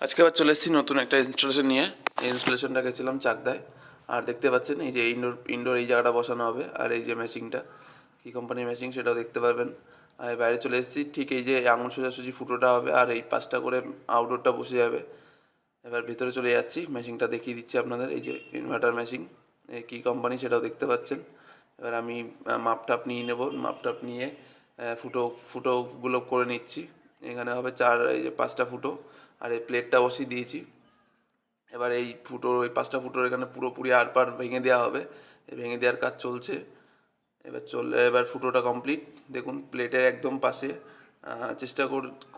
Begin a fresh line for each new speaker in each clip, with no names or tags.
আজকে আবার চলে এসেছি নতুন একটা ইনস্টলেশন নিয়ে। এই ইনস্টলেশনটা গেছিলাম চাকদায়। আর দেখতে পাচ্ছেন এই যে ইনডোর এই জায়গাটা বসানো হবে, আর এই যে মেশিনটা কী কোম্পানির মেশিন সেটাও দেখতে পারবেন। আর বাইরে চলে এসেছি, ঠিক এই যে আঙুল সোজাসুজি ফুটোটা হবে আর এই পাঁচটা করে আউটডোরটা বসে যাবে। এবার ভিতরে চলে যাচ্ছি, মেশিনটা দেখিয়ে দিচ্ছি আপনাদের। এই যে ইনভার্টার মেশিন, এই কী কোম্পানি সেটাও দেখতে পাচ্ছেন। এবার আমি মাপটাপ নিয়ে নেব, মাপটাপ নিয়ে ফুটোগুলো করে নিচ্ছি। এখানে হবে এই যে পাঁচটা ফুটো, আর এই প্লেটটা বসিয়ে দিয়েছি। এবার এই পাঁচটা ফুটোর এখানে পুরোপুরি আরপার ভেঙে দেওয়া হবে, এই ভেঙে দেওয়ার কাজ চলছে। এবার ফুটোটা কমপ্লিট। দেখুন প্লেটের একদম পাশে চেষ্টা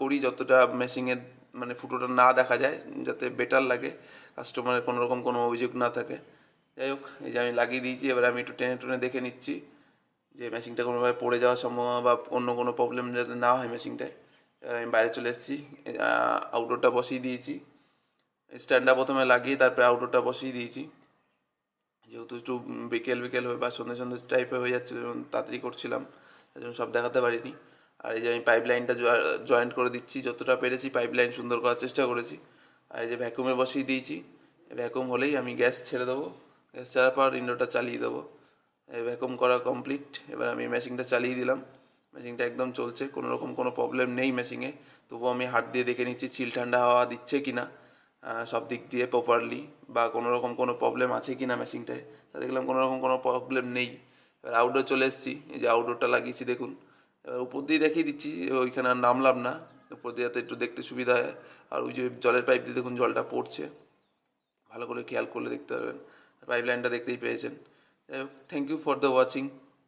করি যতটা মেশিনের মানে ফুটোটা না দেখা যায়, যাতে বেটার লাগে, কাস্টমারের কোনো রকম কোনো অভিযোগ না থাকে। যাই হোক, এই যে আমি লাগিয়ে দিয়েছি। এবার আমি একটু টেনে টুনে দেখে নিচ্ছি যে মেশিনটা কোনোভাবে পড়ে যাওয়ার সম্ভাবনা বা অন্য কোনো প্রবলেম যাতে না হয় মেশিনটায়। এবার আমি বাইরে চলে এসেছি, আউটডোরটা বসিয়ে দিয়েছি। স্ট্যান্ডটা প্রথমে লাগিয়ে তারপরে আউটডোরটা বসিয়ে দিয়েছি, যেহেতু একটু বিকেল হয়ে বা সন্ধ্যে টাইপে হয়ে যাচ্ছিলো, তাড়াতাড়ি করছিলাম, তাই জন্য সব দেখাতে পারিনি। আর এই যে আমি পাইপ লাইনটা জয়েন্ট করে দিচ্ছি, যতটা পেরেছি পাইপ লাইন সুন্দর করার চেষ্টা করেছি। আর এই যে ভ্যাকুমে বসিয়ে দিয়েছি, ভ্যাকুম হলেই আমি গ্যাস ছেড়ে দেবো, গ্যাস ছাড়ার পর ইনডোরটা চালিয়ে দেবো। এই ভ্যাকুম করা কমপ্লিট। এবার আমি মেশিনটা চালিয়ে দিলাম, মেশিনটা একদম চলছে, কোনো রকম কোনো প্রবলেম নেই মেশিনে। তবুও আমি হাত দিয়ে দেখে নিচ্ছি চিল ঠান্ডা হাওয়া দিচ্ছে কি না সব দিক দিয়ে প্রপারলি, বা কোনো রকম কোনো প্রবলেম আছে কি না মেশিনটায়। তা দেখলাম কোনো রকম কোনো প্রবলেম নেই। এবার আউটডোর চলে এসেছি, এই যে আউটডোরটা লাগিয়েছি দেখুন। এবার উপর দিয়ে দেখিয়ে দিচ্ছি, ওইখানে আর নামলাম না, উপর দিয়ে যাতে একটু দেখতে সুবিধা হয়। আর ওই যে জলের পাইপ দিয়ে দেখুন জলটা পড়ছে, ভালো করে খেয়াল করলে দেখতে পারবেন। পাইপ লাইনটা দেখতেই পেয়েছেন। যাই হোক, thank you for the watching.